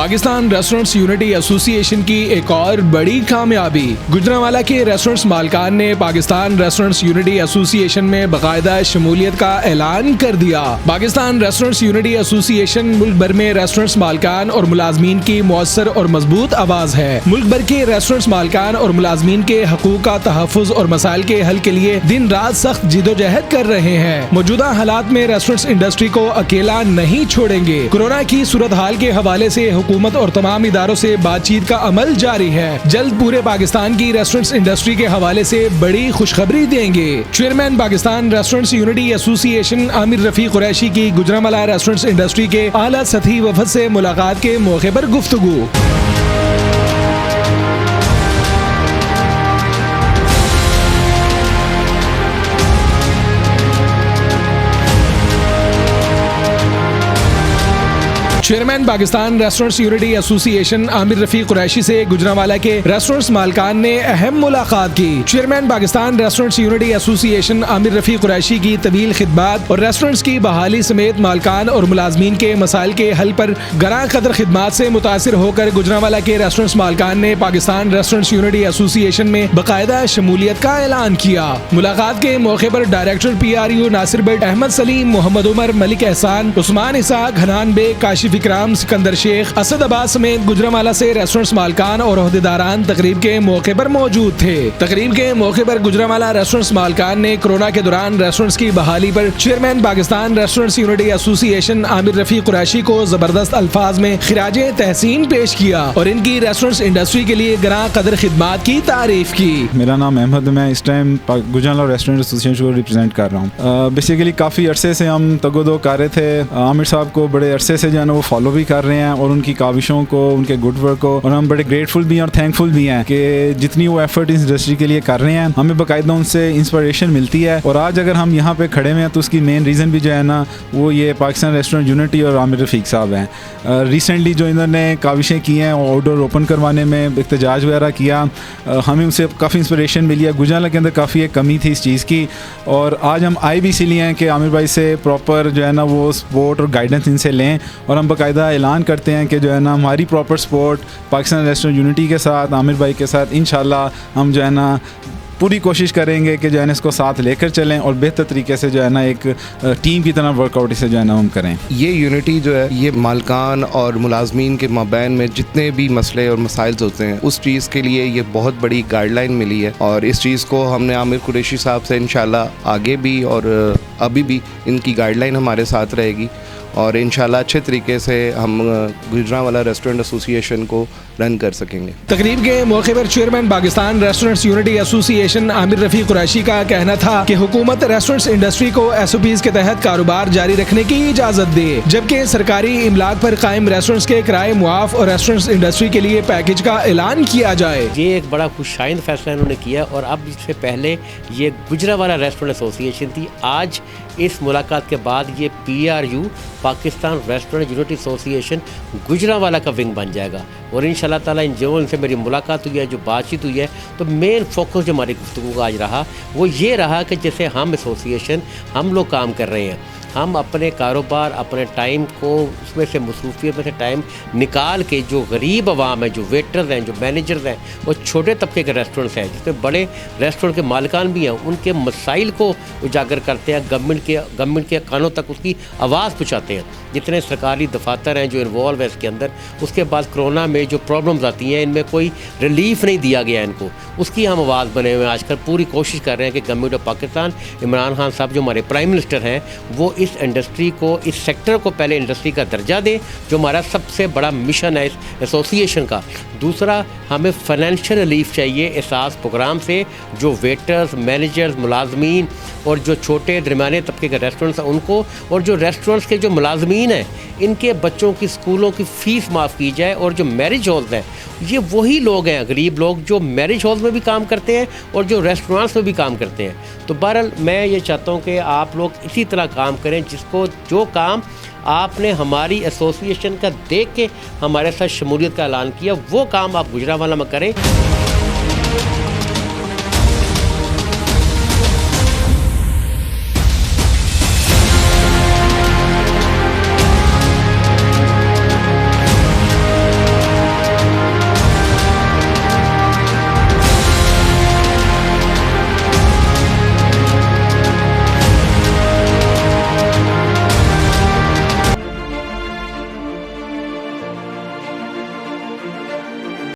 Pakistan restaurants unity association की एक और बड़ी कामयाबी। गुजरांवाला के रेस्टोरेंट्स मालिकान ने पाकिस्तान रेस्टोरेंट्स यूनिटी एसोसिएशन में बाकायदा शमूलियत का ऐलान कर दिया। पाकिस्तान रेस्टोरेंट्स यूनिटी एसोसिएशन मुल्क भर में रेस्टोरेंट्स मालिकान और मुलाजमीन की मौसर और मजबूत आवाज है। मुल्क भर के रेस्टोरेंट्स मालिकान और मुलाजमीन के हकूक का तहफ़्फ़ुज़ और मसाइल के हल के लिए दिन रात सख्त जिदोजहद कर रहे हैं। मौजूदा हालात में रेस्टोरेंट्स इंडस्ट्री को अकेला नहीं छोड़ेंगे। कोरोना की सूरत हाल के हवाले से हुकूमत और तमाम इदारों से बातचीत का अमल जारी है। जल्द पूरे पाकिस्तान की रेस्टोरेंट्स इंडस्ट्री के हवाले से बड़ी खुशखबरी देंगे। Chairman Pakistan restaurants unity association Aamir Rafiq Qureshi की गुजरांवाला रेस्टोरेंट्स इंडस्ट्री के आला सतही वफद से मुलाकात के मौके पर गुफ्तगू। Chairman Pakistan restaurants unity association Aamir Rafiq Qureshi से गुजरांवाला के रेस्टोरेंट्स मालिकान ने अहम मुलाकात की। Chairman Pakistan restaurants unity association Aamir Rafiq Qureshi की तवील खिदमत और रेस्टोरेंट्स की बहाली समेत मालिकान और मुलाजमीन के मसाइल के हल पर गरा कदर खिदमत से मुतासिर होकर गुजरांवाला के रेस्टोरेंट्स मालिकान ने पाकिस्तान रेस्टोरेंट्स यूनिटी एसोसिएशन में बाकायदा शमूलियत का ऐलान किया। मुलाकात के मौके पर डायरेक्टर PRU नासिर भट्ट, अहमद सलीम, मोहम्मद उमर, मलिक एहसान, उस्मान इसाक, हनान बेग, काशिफ इकराम, सिकंदर शेख, असद अब्बास समेत गुजरांवाला से रेस्टोरेंट्स मालिकान और ओहदेदारान तकरीब के मौके पर मौजूद थे। तकरीब के मौके पर गुजरांवाला रेस्टोरेंट्स मालिकान ने कोरोना के दौरान रेस्टोरेंट्स की बहाली पर chairman Pakistan restaurants unity association Aamir Rafiq Qureshi को जबरदस्त अल्फाज में खिराजे तहसीन पेश किया और इनकी रेस्टोरेंट्स इंडस्ट्री के लिए गरा कदर खिदमत की तारीफ की। मेरा नाम अहमद, मैं इस टाइम गुजरांवाला रेस्टोरेंट एसोसिएशन को रिप्रेजेंट कर रहा हूँ। बेसिकली काफ़ी अरसे से हम तगोदो कर रहे थे। आमिर साहब को बड़े अरसे से जो है ना वो फॉलो भी कर रहे हैं और उनकी काविशों को, उनके गुड वर्क को, और हम बड़े ग्रेटफुल भी हैं और थैंकफुल भी हैं कि जितनी वो एफर्ट इस इंडस्ट्री के लिए कर रहे हैं हमें बाकायदा उनसे इंस्पिरेशन मिलती है। और आज अगर हम यहाँ पे खड़े हुए हैं तो उसकी मेन रीज़न भी जो है ना वो ये पाकिस्तान रेस्टोरेंट यूनिटी और आमिर रफीक साहब हैं। रिसेंटली जो इन्होंने काविशें की हैं आउटडोर ओपन करवाने में एहतजाज वगैरह किया, हमें उनसे काफ़ी इंस्पिरेशन मिली है। गुजरांवाला के अंदर काफ़ी एक कमी थी इस चीज़ की और आज हम आए भी इसीलिए हैं कि आमिर भाई से प्रॉपर जो है ना वो सपोर्ट और गाइडेंस इनसे लें और हम बाकायदा ऐलान करते हैं कि जो है ना हमारी proper support Pakistan restaurant unity के साथ, आमिर भाई के साथ इंशाल्लाह हम जो है ना पूरी कोशिश करेंगे कि जो है ना इसको साथ लेकर चलें और बेहतर तरीके से जो है ना एक टीम की तरह वर्कआउट इसे जो है ना हम करें। ये यूनिटी जो है ये मालकान और मुलाजमीन के माबैन में जितने भी मसले और मसाइल होते हैं उस चीज़ के लिए ये बहुत बड़ी गाइडलाइन मिली है और इस चीज़ को हमने आमिर कुरैशी साहब से इंशाल्लाह आगे भी और अभी भी इनकी गाइडलाइन हमारे साथ रहेगी और इंशाल्लाह अच्छे तरीके से हम गुजरांवाला रेस्टोरेंट एसोसिएशन को रन कर सकेंगे। तकरीब के मौके पर chairman Pakistan restaurants unity association Aamir Rafiq Qureshi का कहना था कि हुकूमत रेस्टोरेंट्स इंडस्ट्री को SOPs के तहत कारोबार जारी रखने की इजाजत दे, जबकि सरकारी इमलाक पर कायम रेस्टोरेंट्स के किराए मुआफ और रेस्टोरेंट्स इंडस्ट्री के लिए पैकेज का ऐलान किया जाए। ये एक बड़ा खुशाइंद फैसला इन्होंने किया और अब इससे पहले ये गुजरांवाला रेस्टोरेंट एसोसिएशन थी। आज इस मुलाकात के बाद ये PRU Pakistan restaurant unity association Gujranwala का विंग बन जाएगा और इंशाल्लाह ताला जो इनसे मेरी मुलाकात हुई है, जो बातचीत हुई है, तो मेन फोकस जो हमारी गुफ्तगू का आज रहा वो ये रहा कि जैसे हम एसोसिएशन हम लोग काम कर रहे हैं, हम अपने कारोबार, अपने टाइम को उसमें से मसरूफियत में से टाइम निकाल के जो गरीब आवाम है, जो वेटर्स हैं, जो मैनेजर्स हैं और छोटे तबके के रेस्टोरेंट्स हैं जिसमें बड़े रेस्टोरेंट के मालिकान भी हैं, उनके मसाइल को उजागर करते हैं, गवर्नमेंट के कानों तक उसकी आवाज़ पहुँचाते हैं। जितने सरकारी दफातर हैं जो इन्वॉल्व है इसके अंदर, उसके बाद कोरोना में जो प्रॉब्लम्स आती हैं इनमें कोई रिलीफ नहीं दिया गया इनको, उसकी हम आवाज़ बने हुए हैं। आजकल पूरी कोशिश कर रहे हैं कि गवर्नमेंट ऑफ पाकिस्तान, इमरान खान साहब जो हमारे प्राइम मिनिस्टर हैं, वो इस इंडस्ट्री को, इस सेक्टर को पहले इंडस्ट्री का दर्जा दे, जो हमारा सबसे बड़ा मिशन है इस एसोसिएशन का। दूसरा, हमें फाइनेंशियल रिलीफ चाहिए एहसास प्रोग्राम से, जो वेटर्स, मैनेजर्स, मुलाजमीन और जो छोटे दरमियाने तबके के रेस्टोरेंट्स हैं उनको, और जो रेस्टोरेंट्स के जो मुलाजमीन हैं इनके बच्चों की स्कूलों की फ़ीस माफ़ की जाए। और जो मैरिज हॉल्स हैं ये वही लोग हैं, गरीब लोग, जो मैरिज हॉल्स में भी काम करते हैं और जो रेस्टोरेंट्स में भी काम करते हैं। तो बहरहाल मैं ये चाहता हूँ कि आप लोग इसी तरह काम करें, जिसको जो काम आपने हमारी एसोसिएशन का देख के हमारे साथ शमूलियत का ऐलान किया वो काम आप गुजरांवाला में करें।